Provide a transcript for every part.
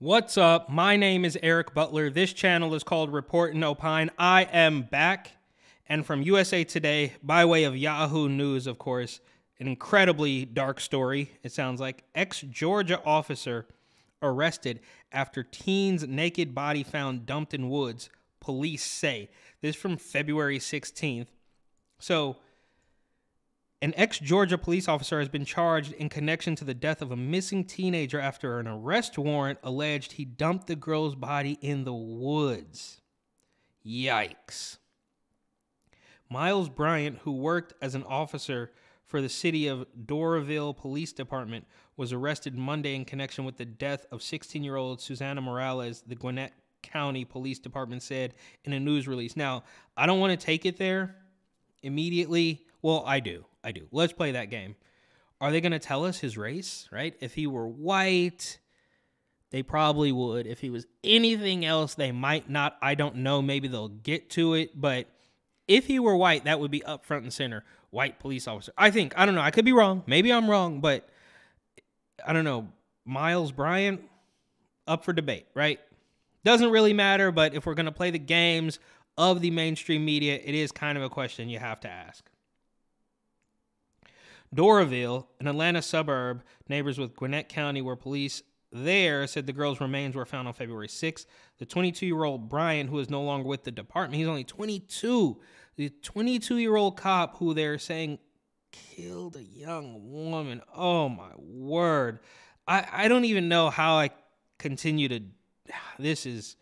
What's up? My name is Eric Butler. This channel is called Report and Opine. I am back, and from USA Today, by way of Yahoo News, of course, an incredibly dark story, it sounds like. Ex-Georgia officer arrested after teen's naked body found dumped in woods, police say. This is from February 16th. So, an ex-Georgia police officer has been charged in connection to the death of a missing teenager after an arrest warrant alleged he dumped the girl's body in the woods. Yikes. Miles Bryant, who worked as an officer for the city of Doraville Police Department, was arrested Monday in connection with the death of 16-year-old Susana Morales, the Gwinnett County Police Department said in a news release. Now, I don't want to take it there immediately. Well, I do. Let's play that game. Are they going to tell us his race, right? If he were white, they probably would. If he was anything else, they might not. I don't know. Maybe they'll get to it. But if he were white, that would be up front and center. White police officer. I don't know. I could be wrong. Maybe I'm wrong, but I don't know. Miles Bryant, up for debate, right? Doesn't really matter, but if we're going to play the games of the mainstream media, it is kind of a question you have to ask. Doraville, an Atlanta suburb, neighbors with Gwinnett County, where police there said the girl's remains were found on February 6th. The 22-year-old Brian, who is no longer with the department, he's only 22. The 22-year-old cop who they're saying killed a young woman. Oh, my word. I don't even know how I continue to... This is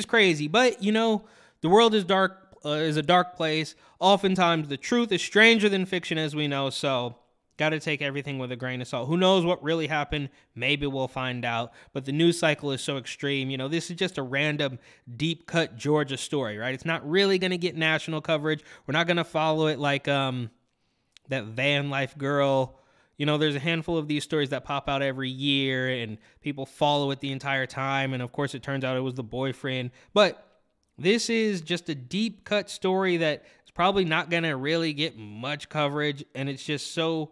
crazy. But, you know, the world is dark. Is a dark place. Oftentimes, the truth is stranger than fiction, as we know, so got to take everything with a grain of salt. Who knows what really happened? Maybe we'll find out, but the news cycle is so extreme. You know, this is just a random, deep-cut Georgia story, right? It's not really going to get national coverage. We're not going to follow it like that van life girl. You know, there's a handful of these stories that pop out every year, and people follow it the entire time, and of course, it turns out it was the boyfriend, but this is just a deep cut story that is probably not going to really get much coverage. And it's just so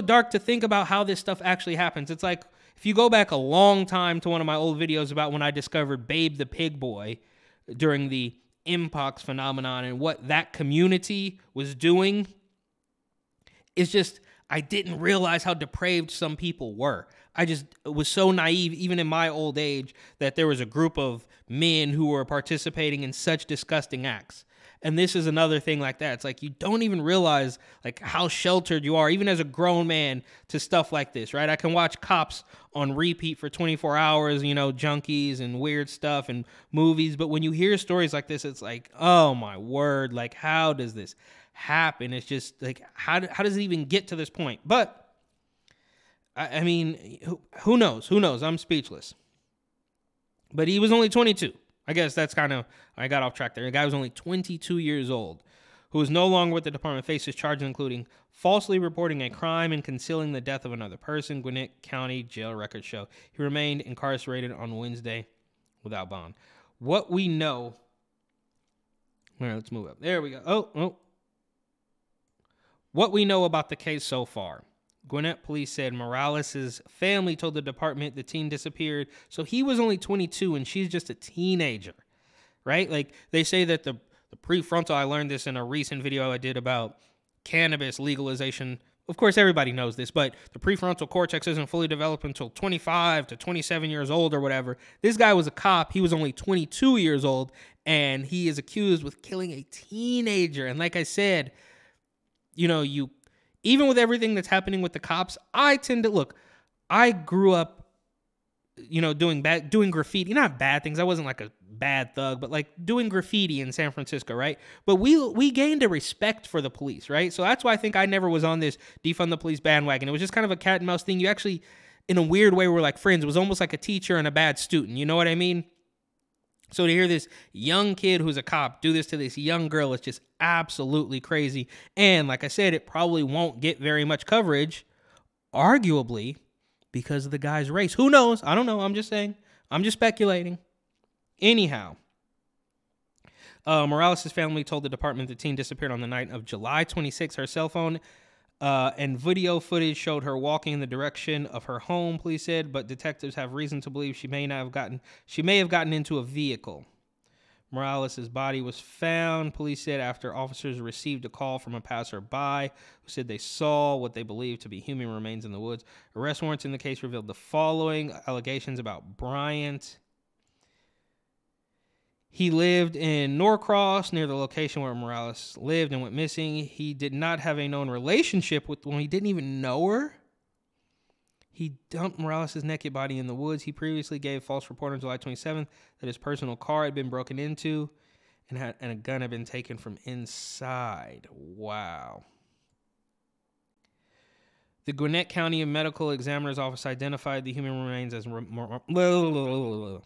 dark to think about how this stuff actually happens. It's like if you go back a long time to one of my old videos about when I discovered Babe the Pig Boy during the Mpox phenomenon and what that community was doing, it's just, I didn't realize how depraved some people were. I just was so naive, even in my old age, that there was a group of men who were participating in such disgusting acts. And this is another thing like that. It's like you don't even realize like how sheltered you are, even as a grown man, to stuff like this, right? I can watch Cops on repeat for 24 hours, you know, junkies and weird stuff and movies. But when you hear stories like this, it's like, oh my word, like how does this happen? It's just like, how does it even get to this point? But I mean, who knows? Who knows? I'm speechless. But he was only 22. I guess that's kind of, I got off track there. The guy was only 22 years old, who is no longer with the department, faces charges including falsely reporting a crime and concealing the death of another person, Gwinnett County jail records show. He remained incarcerated on Wednesday without bond. What we know, all right, let's move up. There we go. Oh. What we know about the case so far. Gwinnett police said Morales' family told the department the teen disappeared. So he was only 22 and she's just a teenager, right? Like they say that the prefrontal, I learned this in a recent video I did about cannabis legalization. Of course, everybody knows this, but the prefrontal cortex isn't fully developed until 25 to 27 years old or whatever. This guy was a cop. He was only 22 years old and he is accused with killing a teenager. And like I said, you know, even with everything that's happening with the cops, I grew up, you know, doing graffiti, not bad things. I wasn't like a bad thug, but like doing graffiti in San Francisco, right? But we gained a respect for the police, right? So that's why I think I never was on this defund the police bandwagon. It was just kind of a cat and mouse thing. You actually, in a weird way, were like friends. It was almost like a teacher and a bad student. You know what I mean? So to hear this young kid who's a cop do this to this young girl is just absolutely crazy. And like I said, it probably won't get very much coverage, arguably, because of the guy's race. Who knows? I don't know. I'm just saying. I'm just speculating. Anyhow, Morales' family told the department the teen disappeared on the night of July 26th. Her cell phone And video footage showed her walking in the direction of her home, police said, but detectives have reason to believe she may have gotten into a vehicle. Morales' body was found, police said, after officers received a call from a passerby who said they saw what they believed to be human remains in the woods. Arrest warrants in the case revealed the following allegations about Bryant. He lived in Norcross, near the location where Morales lived and went missing. He did not have a known relationship with the woman. He didn't even know her. He dumped Morales' naked body in the woods. He previously gave false report on July 27th that his personal car had been broken into and a gun had been taken from inside. Wow. The Gwinnett County Medical Examiner's Office identified the human remains as... The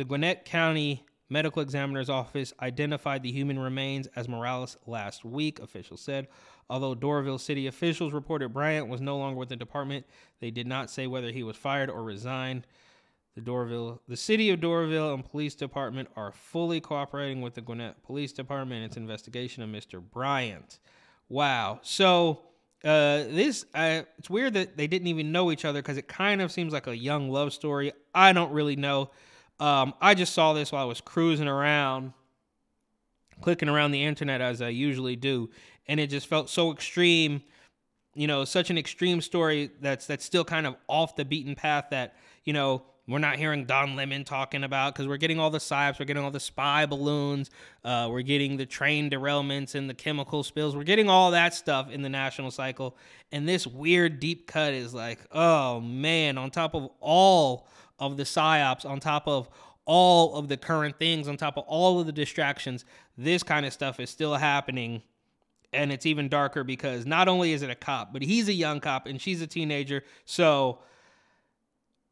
Gwinnett County Medical Examiner's Office identified the human remains as Morales last week, officials said. Although Doraville City officials reported Bryant was no longer with the department, they did not say whether he was fired or resigned. The City of Doraville and Police Department are fully cooperating with the Gwinnett Police Department in its investigation of Mr. Bryant. Wow. So it's weird that they didn't even know each other because it kind of seems like a young love story. I don't really know. I just saw this while I was cruising around, clicking around the internet as I usually do, and it just felt so extreme, such an extreme story that's still kind of off the beaten path that, we're not hearing Don Lemon talking about, because we're getting all the psyops, we're getting all the spy balloons, we're getting the train derailments and the chemical spills, we're getting all that stuff in the national cycle, and this weird deep cut is like, oh man, on top of all of the psyops, on top of all of the current things, on top of all of the distractions, this kind of stuff is still happening. And it's even darker because not only is it a cop, but he's a young cop and she's a teenager. So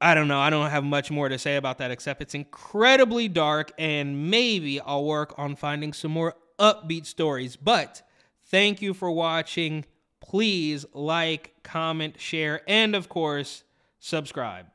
I don't know. I don't have much more to say about that except it's incredibly dark, and maybe I'll work on finding some more upbeat stories. But thank you for watching. Please like, comment, share, and of course, subscribe.